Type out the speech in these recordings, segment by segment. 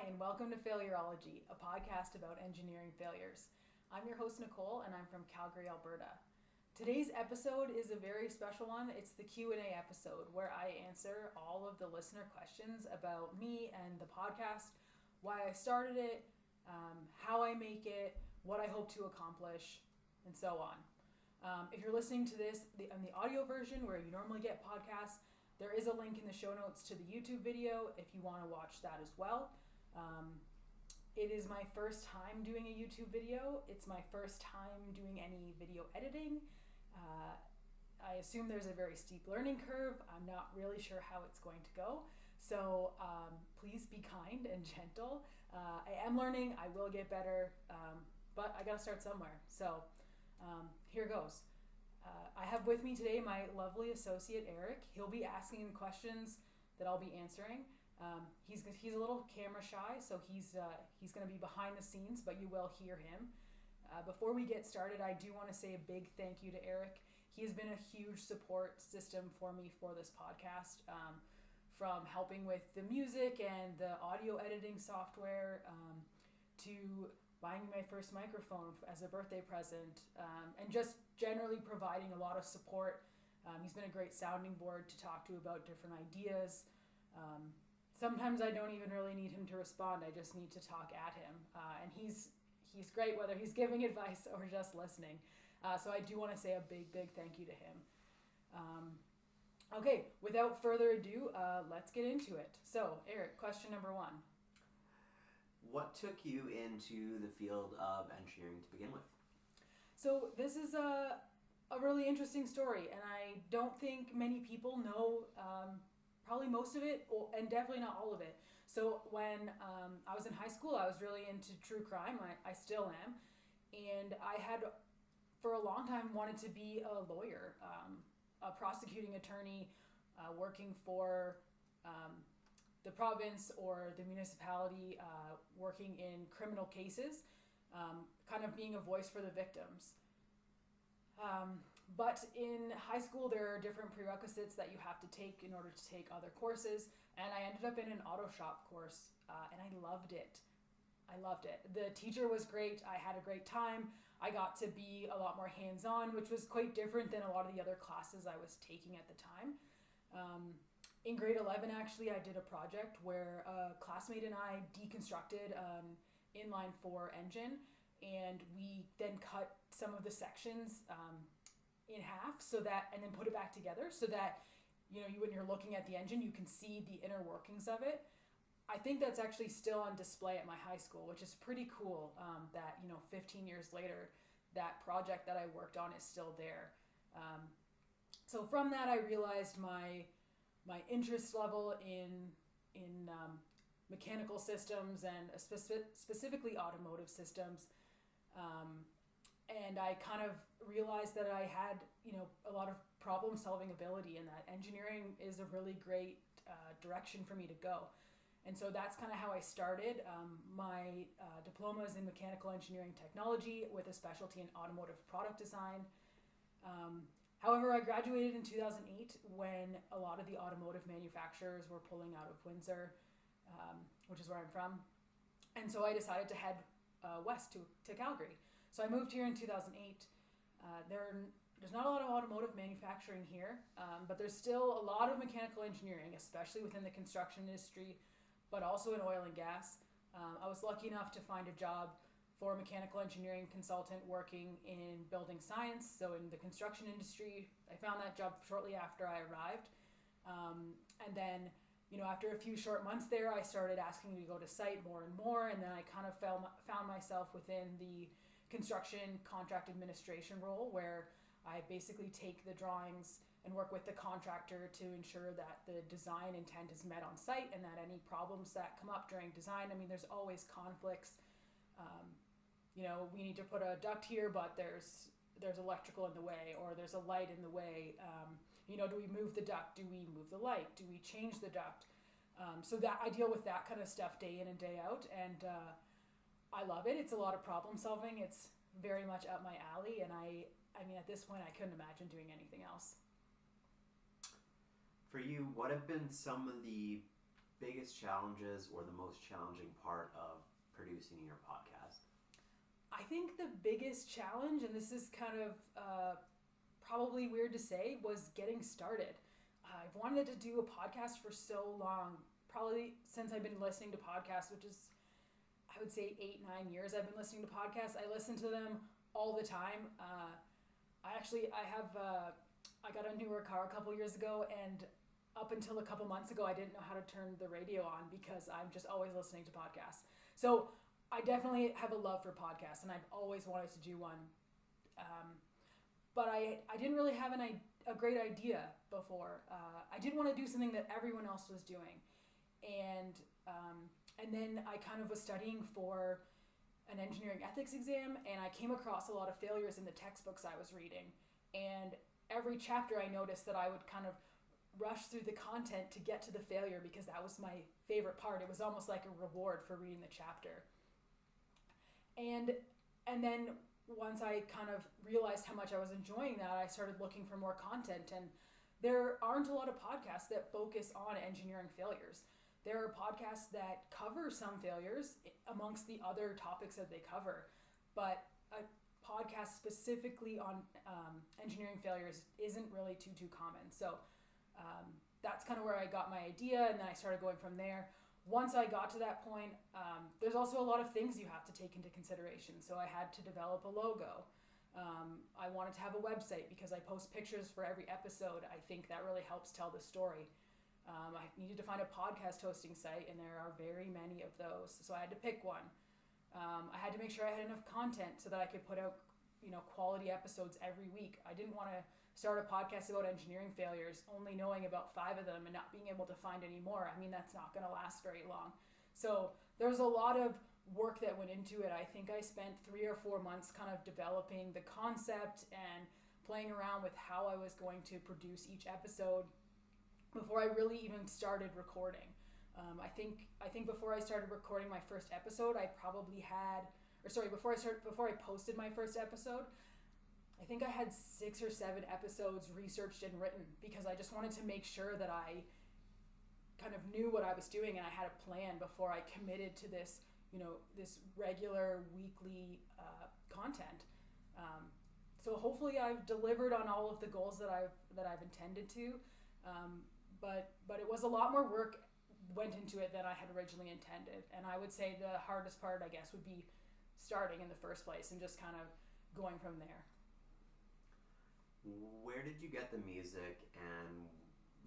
and welcome to Failurology, a podcast about engineering failures. I'm your host, Nicole, and I'm from Calgary, Alberta. Today's episode is a very special one. It's the Q&A episode where I answer all of the listener questions about me and the podcast, why I started it, how I make it, what I hope to accomplish, and so on. If you're listening to this on the audio version where you normally get podcasts, there is a link in the show notes to the YouTube video if you want to watch that as well. It is my first time doing a YouTube video. It's my first time doing any video editing. I assume there's a very steep learning curve. I'm not really sure how it's going to go. So please be kind and gentle. I am learning. I will get better, but I got to start somewhere. So here goes. I have with me today my lovely associate, Eric. He'll be asking the questions that I'll be answering. He's a little camera shy, so he's going to be behind the scenes, but you will hear him. Before we get started, I do want to say a big thank you to Eric. He has been a huge support system for me for this podcast, from helping with the music and the audio editing software, to buying my first microphone as a birthday present, and just generally providing a lot of support. He's been a great sounding board to talk to about different ideas. Sometimes I don't even really need him to respond. I just need to talk at him. And he's great whether he's giving advice or just listening. So I do want to say a big thank you to him. Okay, without further ado, let's get into it. So, Eric, question number 1. What took you into the field of engineering to begin with? So this is a really interesting story, and I don't think many people know probably most of it, and definitely not all of it. So when I was in high school, I was really into true crime. I still am. And I had, for a long time, wanted to be a lawyer, a prosecuting attorney, working for the province or the municipality, working in criminal cases, kind of being a voice for the victims. But in high school, there are different prerequisites that you have to take in order to take other courses. And I ended up in an auto shop course, and I loved it. The teacher was great. I had a great time. I got to be a lot more hands-on, which was quite different than a lot of the other classes I was taking at the time. In grade 11, actually, I did a project where a classmate and I deconstructed an inline 4 engine, and we then cut some of the sections in half and then put it back together so that, when you're looking at the engine, you can see the inner workings of it. I think that's actually still on display at my high school, which is pretty cool, that, 15 years later, that project that I worked on is still there. So from that, I realized my interest level in mechanical systems and specifically automotive systems. And I kind of realized that I had, a lot of problem solving ability, and that engineering is a really great direction for me to go. And so that's kind of how I started. My diploma is in mechanical engineering technology with a specialty in automotive product design. However, I graduated in 2008 when a lot of the automotive manufacturers were pulling out of Windsor, which is where I'm from. And so I decided to head west to Calgary. So I moved here in 2008. There's not a lot of automotive manufacturing here, but there's still a lot of mechanical engineering, especially within the construction industry, but also in oil and gas. I was lucky enough to find a job for a mechanical engineering consultant working in building science, so in the construction industry. I found that job shortly after I arrived. And then, after a few short months there, I started asking to go to site more and more, and then I kind of found myself within the construction contract administration role, where I basically take the drawings and work with the contractor to ensure that the design intent is met on site, and that any problems that come up during design, there's always conflicts. We need to put a duct here, but there's electrical in the way, or there's a light in the way. Do we move the duct? Do we move the light? Do we change the duct? So that I deal with that kind of stuff day in and day out, and I love it. It's a lot of problem solving. It's very much up my alley, and at this point, I couldn't imagine doing anything else. For you, what have been some of the biggest challenges or the most challenging part of producing your podcast? I think the biggest challenge, and this is kind of probably weird to say, was getting started. I've wanted to do a podcast for so long, probably since I've been listening to podcasts, which is, I would say 8-9 years I've been listening to podcasts. I listen to them all the time. I got a newer car a couple years ago, and up until a couple months ago, I didn't know how to turn the radio on because I'm just always listening to podcasts. So I definitely have a love for podcasts, and I've always wanted to do one. But I didn't really have a great idea before. I didn't want to do something that everyone else was doing. And then I kind of was studying for an engineering ethics exam, and I came across a lot of failures in the textbooks I was reading. And every chapter I noticed that I would kind of rush through the content to get to the failure because that was my favorite part. It was almost like a reward for reading the chapter. And then once I kind of realized how much I was enjoying that, I started looking for more content. And there aren't a lot of podcasts that focus on engineering failures. There are podcasts that cover some failures amongst the other topics that they cover, but a podcast specifically on engineering failures isn't really too common. So that's kind of where I got my idea, and then I started going from there. Once I got to that point, there's also a lot of things you have to take into consideration. So I had to develop a logo. I wanted to have a website because I post pictures for every episode. I think that really helps tell the story. I needed to find a podcast hosting site, and there are very many of those. So I had to pick one. I had to make sure I had enough content so that I could put out, quality episodes every week. I didn't want to start a podcast about engineering failures, only knowing about 5 of them and not being able to find any more. I mean, that's not going to last very long. So there's a lot of work that went into it. I think I spent 3 or 4 months kind of developing the concept and playing around with how I was going to produce each episode before I really even started recording. I think before I started recording my first episode, before I posted my first episode, I think I had 6 or 7 episodes researched and written because I just wanted to make sure that I kind of knew what I was doing and I had a plan before I committed to this, this regular weekly content. So hopefully I've delivered on all of the goals that I've intended to. But it was a lot more work went into it than I had originally intended. And I would say the hardest part, I guess, would be starting in the first place and just kind of going from there. Where did you get the music, and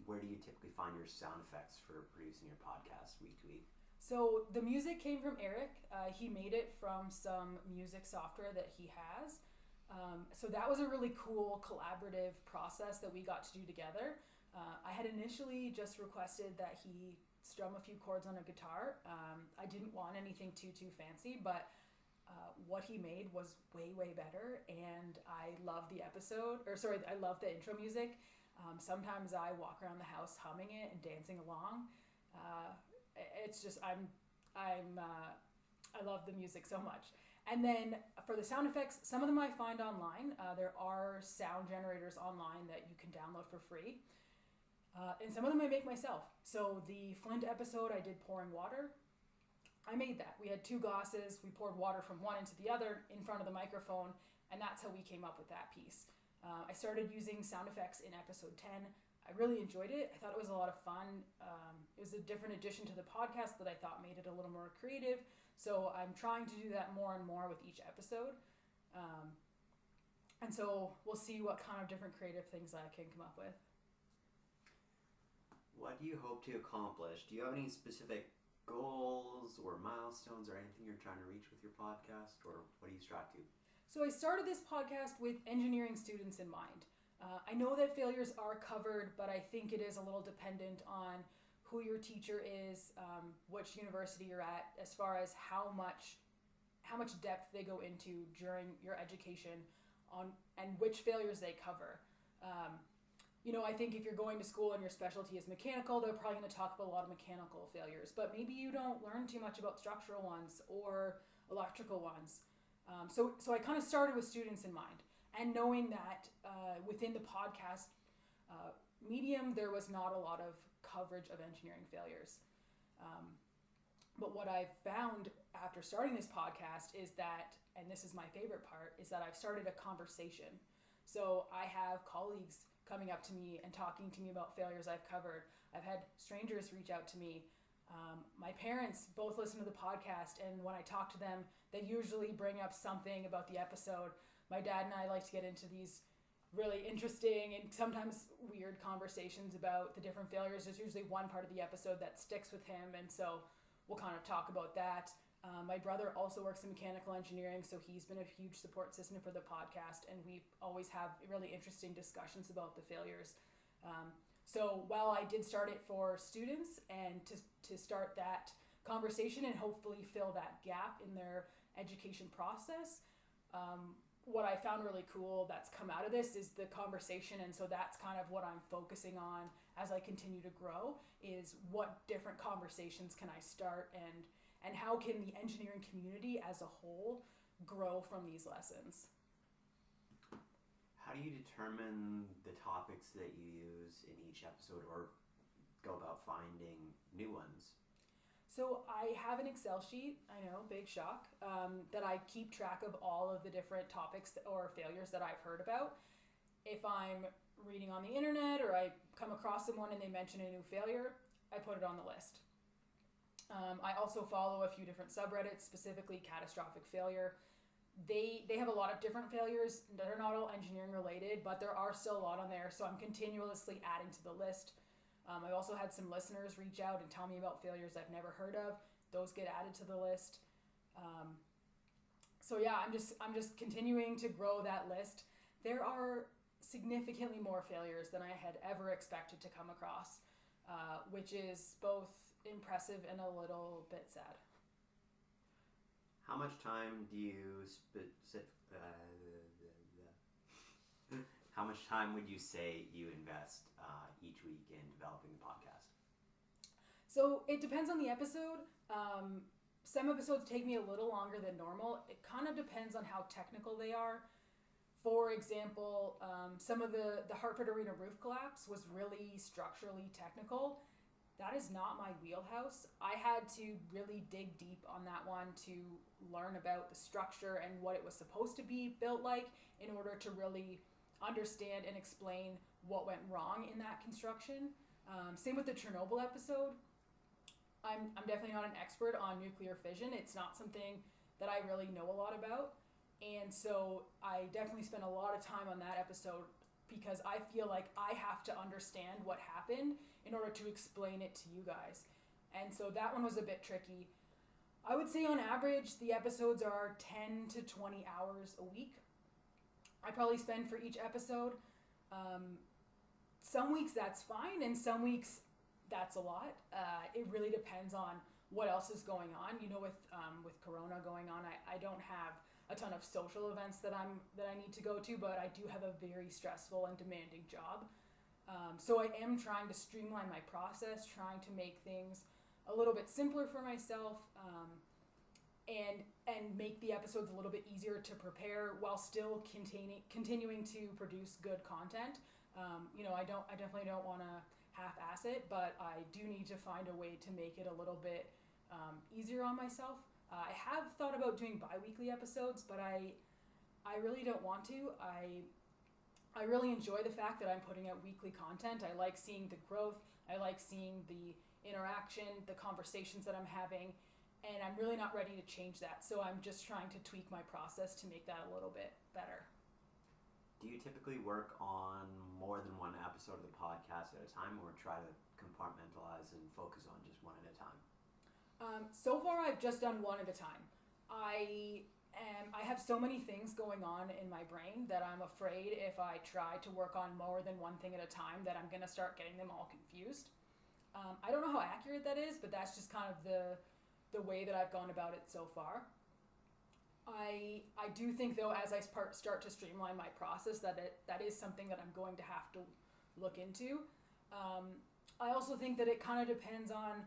where do you typically find your sound effects for producing your podcast week to week? So the music came from Eric. He made it from some music software that he has. So that was a really cool collaborative process that we got to do together. I had initially just requested that he strum a few chords on a guitar. I didn't want anything too fancy, but what he made was way better, and I love the I love the intro music. Sometimes I walk around the house humming it and dancing along. It's just I love the music so much. And then for the sound effects, some of them I find online. There are sound generators online that you can download for free. And some of them I make myself. So the Flint episode, I did pouring water. I made that. We had 2 glasses. We poured water from one into the other in front of the microphone, and that's how we came up with that piece. I started using sound effects in episode 10. I really enjoyed it. I thought it was a lot of fun. It was a different addition to the podcast that I thought made it a little more creative. So I'm trying to do that more and more with each episode. And so we'll see what kind of different creative things I can come up with. What do you hope to accomplish? Do you have any specific goals or milestones or anything you're trying to reach with your podcast, or what do you strive to? So I started this podcast with engineering students in mind. I know that failures are covered, but I think it is a little dependent on who your teacher is, which university you're at, as far as how much depth they go into during your education on and which failures they cover. I think if you're going to school and your specialty is mechanical, they're probably going to talk about a lot of mechanical failures, but maybe you don't learn too much about structural ones or electrical ones. So I kind of started with students in mind, and knowing that within the podcast medium, there was not a lot of coverage of engineering failures. But what I've found after starting this podcast is that, and this is my favorite part, is that I've started a conversation. So I have colleagues coming up to me and talking to me about failures I've covered. I've had strangers reach out to me. My parents both listen to the podcast, and when I talk to them, they usually bring up something about the episode. My dad and I like to get into these really interesting and sometimes weird conversations about the different failures. There's usually one part of the episode that sticks with him, and so we'll kind of talk about that. My brother also works in mechanical engineering, so he's been a huge support system for the podcast, and we always have really interesting discussions about the failures. So while I did start it for students and to start that conversation and hopefully fill that gap in their education process, what I found really cool that's come out of this is the conversation, and so that's kind of what I'm focusing on as I continue to grow, is what different conversations can I start, and how can the engineering community as a whole grow from these lessons. How do you determine the topics that you use in each episode, or go about finding new ones? So I have an Excel sheet, I know, big shock, that I keep track of all of the different topics or failures that I've heard about. If I'm reading on the internet or I come across someone and they mention a new failure, I put it on the list. I also follow a few different subreddits, specifically catastrophic failure. They have a lot of different failures. They're not all engineering related, but there are still a lot on there, so I'm continuously adding to the list. I've also had some listeners reach out and tell me about failures I've never heard of. Those get added to the list. So yeah, I'm just continuing to grow that list. There are significantly more failures than I had ever expected to come across, which is both impressive and a little bit sad. How much time do you how much time would you say you invest each week in developing the podcast? So it depends on the episode. Some episodes take me a little longer than normal. It kind of depends on how technical they are. For example, some of the Hartford Arena roof collapse was really structurally technical. That is not my wheelhouse. I had to really dig deep on that one to learn about the structure and what it was supposed to be built like in order to really understand and explain what went wrong in that construction. Same with the Chernobyl episode. I'm definitely not an expert on nuclear fission. It's not something that I really know a lot about. And so I definitely spent a lot of time on that episode because I feel like I have to understand what happened in order to explain it to you guys. And so that one was a bit tricky. I would say on average, the episodes are 10 to 20 hours a week. I probably spend for each episode. Some weeks that's fine, and some weeks that's a lot. It really depends on what else is going on. You know, with Corona going on, I don't have a ton of social events that I need to go to, but I do have a very stressful and demanding job. So I am trying to streamline my process, trying to make things a little bit simpler for myself, and make the episodes a little bit easier to prepare while still continuing to produce good content. I definitely don't want to half-ass it, but I do need to find a way to make it a little bit easier on myself. I have thought about doing bi-weekly episodes, but I really don't want to. I really enjoy the fact that I'm putting out weekly content. I like seeing the growth. I like seeing the interaction, the conversations that I'm having, and I'm really not ready to change that. So I'm just trying to tweak my process to make that a little bit better. Do you typically work on more than one episode of the podcast at a time, or try to compartmentalize and focus on just one at a time? So far, I've just done one at a time. I have so many things going on in my brain that I'm afraid if I try to work on more than one thing at a time that I'm going to start getting them all confused. I don't know how accurate that is, but that's just kind of the way that I've gone about it so far. I do think, though, as I start to streamline my process, that is something that I'm going to have to look into. I also think that it kind of depends on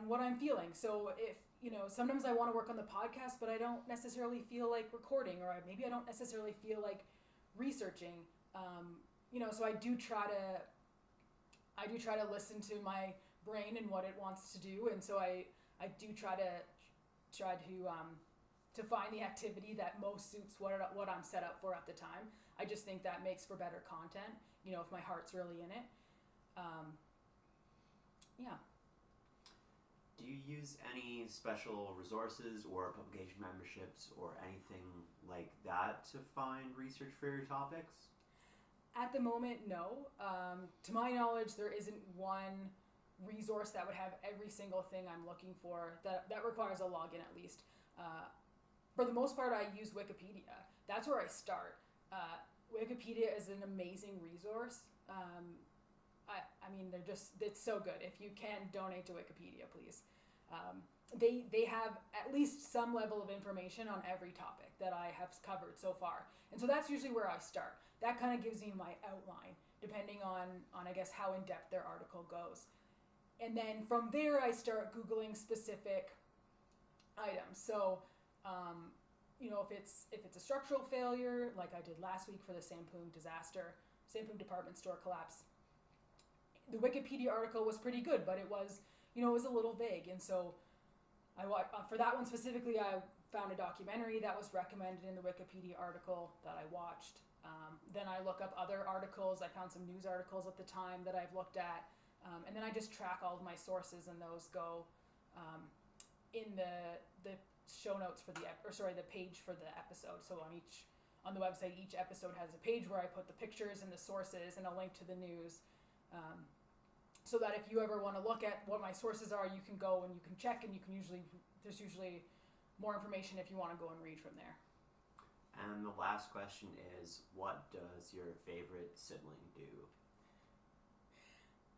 what I'm feeling. So if, sometimes I want to work on the podcast, but I don't necessarily feel like recording, or maybe I don't necessarily feel like researching. So I do try to listen to my brain and what it wants to do, and so I do try to find the activity that most suits what I'm set up for at the time. I just think that makes for better content, if my heart's really in it. Yeah. Do you use any special resources or publication memberships or anything like that to find research for your topics? At the moment, no. To my knowledge, there isn't one resource that would have every single thing I'm looking for that requires a login at least. For the most part, I use Wikipedia. That's where I start. Wikipedia is an amazing resource. I mean, it's so good. If you can donate to Wikipedia, please. They have at least some level of information on every topic that I have covered so far. And so that's usually where I start. That kind of gives me my outline, depending on I guess, how in-depth their article goes. And then from there, I start Googling specific items. So, if it's a structural failure, like I did last week for the Sampung department store collapse, the Wikipedia article was pretty good, but it was a little vague. And so for that one specifically, I found a documentary that was recommended in the Wikipedia article that I watched. Then I look up other articles. I found some news articles at the time that I've looked at. And then I just track all of my sources, and those go in the show notes for the page for the episode. So on the website, each episode has a page where I put the pictures and the sources and a link to the news. So that if you ever want to look at what my sources are, you can go and you can check, and there's usually more information if you want to go and read from there. And the last question is, what does your favorite sibling do?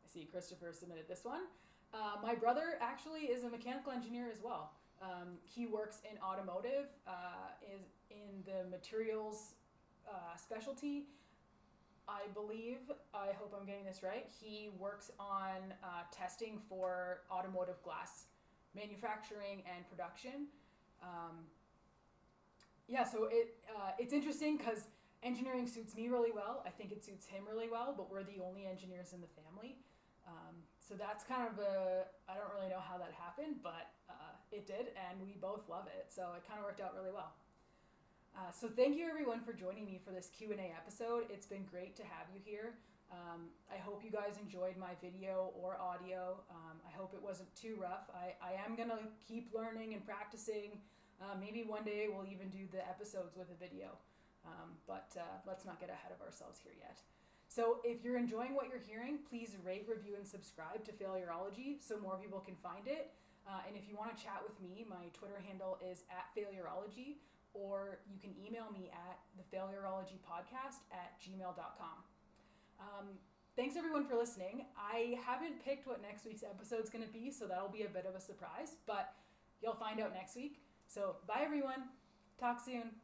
I see Christopher submitted this one. My brother actually is a mechanical engineer as well. He works in automotive, is in the materials specialty. I believe, I hope I'm getting this right, he works on testing for automotive glass manufacturing and production. So it's interesting because engineering suits me really well. I think it suits him really well, but we're the only engineers in the family. So that's kind of I don't really know how that happened, but it did, and we both love it. So it kind of worked out really well. So thank you everyone for joining me for this Q&A episode. It's been great to have you here. I hope you guys enjoyed my video or audio. I hope it wasn't too rough. I am going to keep learning and practicing. Maybe one day we'll even do the episodes with a video. But let's not get ahead of ourselves here yet. So if you're enjoying what you're hearing, please rate, review, and subscribe to Failurology so more people can find it. And if you want to chat with me, my Twitter handle is @Failurology, or you can email me at thefailurologypodcast@gmail.com. Thanks everyone for listening. I haven't picked what next week's episode's going to be, so that'll be a bit of a surprise, but you'll find out next week. So bye everyone. Talk soon.